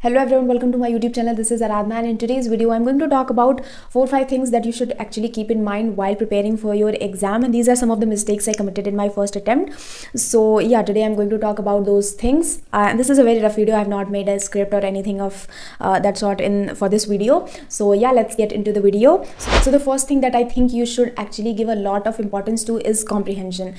Hello everyone, welcome to my YouTube channel. This is Aradhna, and in today's video I'm going to talk about 4 or 5 things that you should actually keep in mind while preparing for your exam, and these are some of the mistakes I committed in my first attempt. So yeah, today I'm going to talk about those things, and this is a very rough video. I have not made a script or anything of that sort in for this video. So yeah, let's get into the video. So the first thing that I think you should actually give a lot of importance to is comprehension.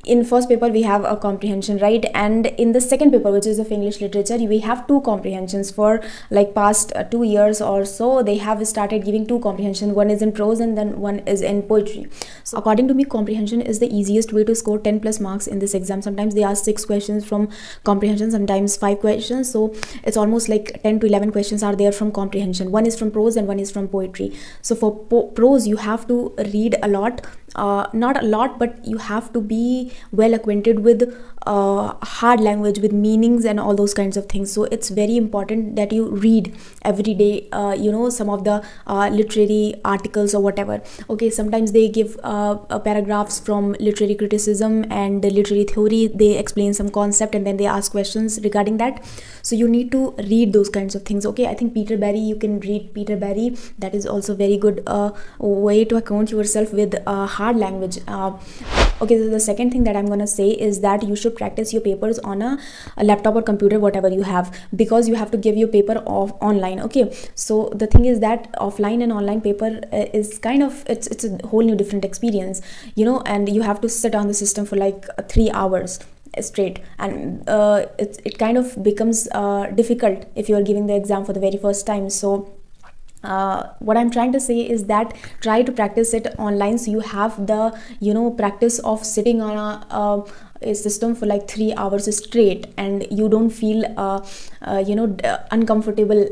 In first paper we have a comprehension, right? And in the second paper, which is of English literature, we have 2 comprehensions. For like past 2 years or so, they have started giving 2 comprehension. One is in prose and then one is in poetry. So according to me, comprehension is the easiest way to score 10 plus marks in this exam. Sometimes they ask 6 questions from comprehension, sometimes 5 questions, so it's almost like 10 to 11 questions are there from comprehension. One is from prose and one is from poetry. So for prose you have to read a lot, not a lot, but you have to be well acquainted with hard language, with meanings and all those kinds of things. So it's very important that you read every day, some of the literary articles or whatever. Okay, sometimes they give paragraphs from literary criticism and the literary theory. They explain some concept and then they ask questions regarding that. So you need to read those kinds of things. Okay, I think Peter Barry, you can read Peter Barry. That is also very good way to account yourself with hard language. Okay, so the second thing that I'm gonna say is that you should practice your papers on a laptop or computer, whatever you have, because you have to give your paper online. Okay, so the thing is that offline and online paper is kind of it's a whole new different experience, and you have to sit on the system for like 3 hours straight, and it kind of becomes difficult if you are giving the exam for the very first time. So what I'm trying to say is that try to practice it online, so you have the practice of sitting on a system for like 3 hours straight, and you don't feel uncomfortable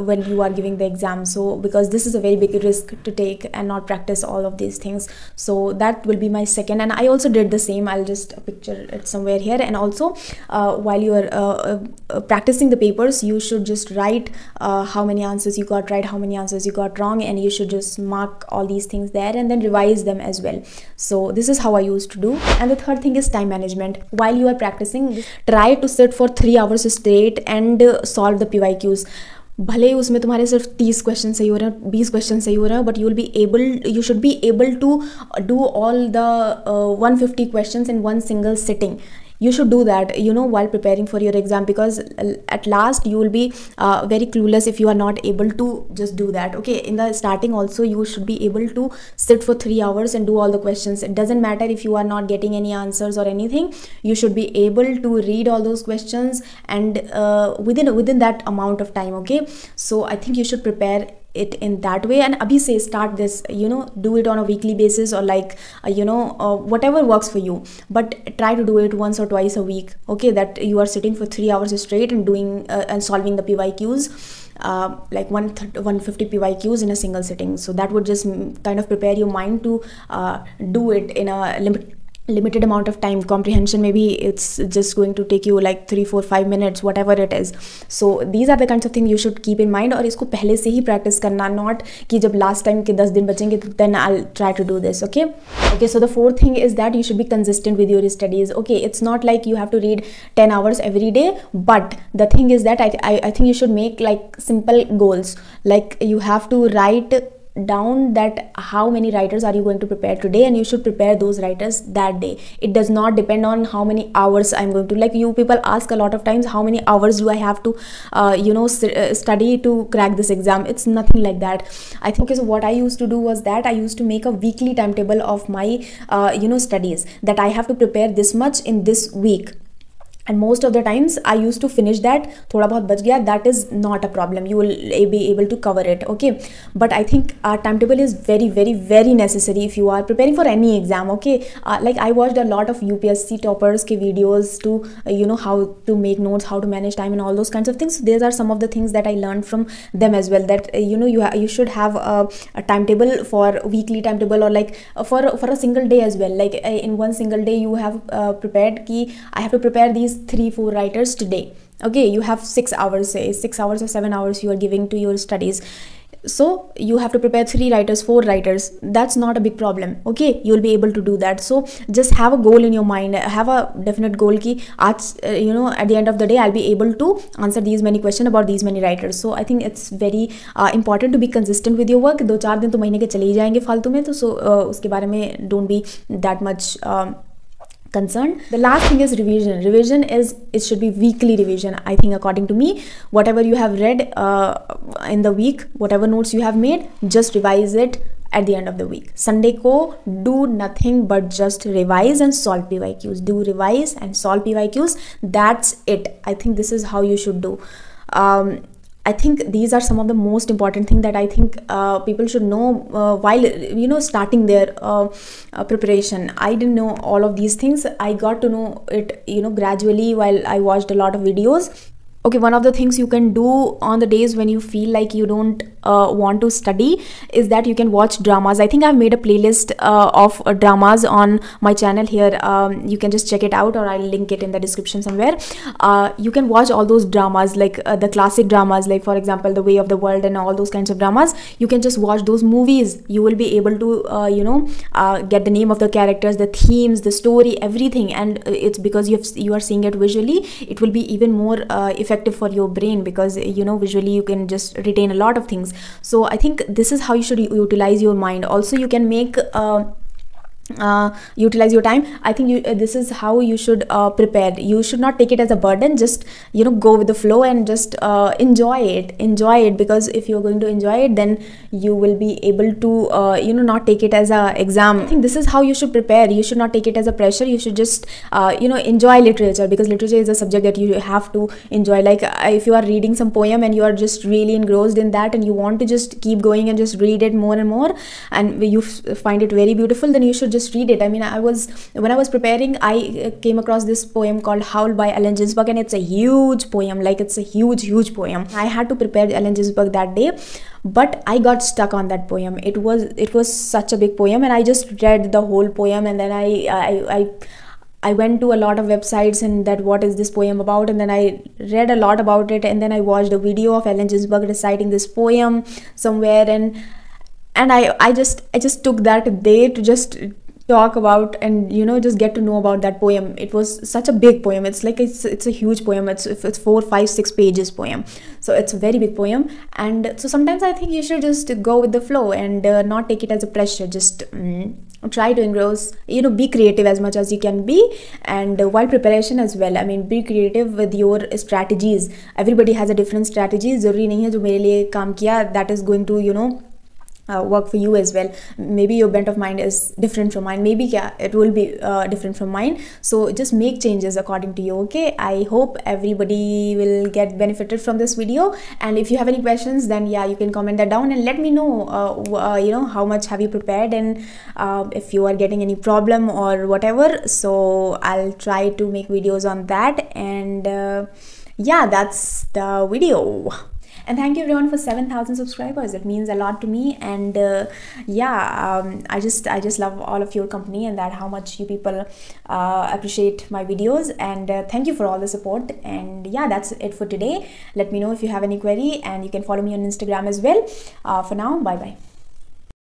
when you are giving the exam. So because this is a very big risk to take and not practice all of these things, so that will be my second. And I also did the same. I'll just picture it somewhere here. And also while you are practicing the papers, you should just write how many answers you got right, how many answers you got wrong, and you should just mark all these things there and then revise them as well. So this is how I used to do. And the third thing is time management. While you are practicing, try to sit for 3 hours straight and solve the PYQs. भले उसमें तुम्हारे सिर्फ 30 question सही हो रहे हैं, 20 question सही हो रहे हैं, but you should be able to do all the 150 questions in one single sitting. You should do that, while preparing for your exam, because at last you will be very clueless if you are not able to just do that. Okay, in the starting also you should be able to sit for 3 hours and do all the questions. It doesn't matter if you are not getting any answers or anything. You should be able to read all those questions and within that amount of time. Okay, so I think you should prepare it in that way, and abhi say start this, do it on a weekly basis, or like whatever works for you, but try to do it once or twice a week. Okay, that you are sitting for 3 hours straight and doing and solving the PYQs, like 150 PYQs in a single sitting. So that would just kind of prepare your mind to do it in a limited amount of time. Comprehension, maybe it's just going to take you like 3, 4, 5 minutes, whatever it is. So these are the kinds of things you should keep in mind, और इसको पहले से ही practice करना, not कि जब last time के 10 दिन बचेंगे then I'll try to do this. Okay, so the fourth thing is that you should be consistent with your studies. Okay, it's not like you have to read 10 hours every day, but the thing is that I think you should make like simple goals, like you have to write down that how many writers are you going to prepare today, and you should prepare those writers that day. It does not depend on how many hours I'm going to, like you people ask a lot of times, how many hours do I have to study to crack this exam. It's nothing like that. I think so what I used to do was that I used to make a weekly timetable of my studies, that I have to prepare this much in this week. And most of the times I used to finish that. थोड़ा बहुत बच गया, that is not a problem. You will be able to cover it. Okay, but I think timetable is very, very, very necessary if you are preparing for any exam. Okay, like I watched a lot of UPSC toppers ke videos to how to make notes, how to manage time, and all those kinds of things. So these are some of the things that I learned from them as well. That you should have a timetable, for weekly timetable, or like for a single day as well. Like in one single day you have prepared ki I have to prepare these 3-4 writers today. Okay, you have 6 hours, say 6 hours or 7 hours you are giving to your studies. So you have to prepare 3 writers, 4 writers. That's not a big problem. Okay, you'll be able to do that. So just have a goal in your mind, have a definite goal ki at the end of the day I'll be able to answer these many questions about these many writers. So I think it's very important to be consistent with your work. 2-4 दिन तो महीने के चले ही जाएंगे फालतू में, तो उसके बारे में don't be that much concerned. The last thing is revision. It should be weekly revision. I think according to me, whatever you have read in the week, whatever notes you have made, just revise it at the end of the week. Sunday ko do nothing but just revise and solve PYQs. Do revise and solve PYQs. That's it. I think this is how you should do. I think these are some of the most important things that I think people should know while starting their preparation. I didn't know all of these things. I got to know it gradually while I watched a lot of videos. Okay, one of the things you can do on the days when you feel like you don't want to study is that you can watch dramas. I think I've made a playlist of dramas on my channel here. You can just check it out, or I'll link it in the description somewhere. You can watch all those dramas, like the classic dramas, like for example The Way of the World and all those kinds of dramas. You can just watch those movies. You will be able to get the name of the characters, the themes, the story, everything. And it's because you are seeing it visually, it will be even more effective for your brain, because visually you can just retain a lot of things. So I think this is how you should utilize your mind. Also, you can make utilize your time. I think this is how you should prepare. You should not take it as a burden. Just go with the flow and just enjoy it, because if you're going to enjoy it, then you will be able to not take it as a exam. I think this is how you should prepare. You should not take it as a pressure. You should just enjoy literature, because literature is a subject that you have to enjoy. Like if you are reading some poem and you are just really engrossed in that and you want to just keep going and just read it more and more, and you find it very beautiful, then you should just read it. I mean, when I was preparing, I came across this poem called Howl by Allen Ginsberg, and it's a huge poem. Like, it's a huge poem. I had to prepare Allen Ginsberg that day, but I got stuck on that poem. It was such a big poem, and I just read the whole poem, and then I went to a lot of websites and that what is this poem about, and then I read a lot about it, and then I watched a video of Allen Ginsberg reciting this poem somewhere, and I just took that day to just talk about and just get to know about that poem. It was such a big poem. It's like it's a huge poem. It's 4, 5, 6 pages poem, so it's a very big poem. And so sometimes I think you should just go with the flow and not take it as a pressure. Just try to engross, be creative as much as you can be, and while preparation as well. I mean, be creative with your strategies. Everybody has a different strategy. जरूरी नहीं है जो मेरे लिए काम किया that is going to work for you as well. Maybe your bent of mind is different from mine. Maybe it will be different from mine. So just make changes according to you. Okay, I hope everybody will get benefited from this video, and if you have any questions, then you can comment that down and let me know how much have you prepared, and if you are getting any problem or whatever. So I'll try to make videos on that, and that's the video. And thank you everyone for 7,000 subscribers. It means a lot to me, and I just love all of your company, and that how much you people appreciate my videos, and thank you for all the support. And that's it for today. Let me know if you have any query, and you can follow me on Instagram as well. For now, bye bye.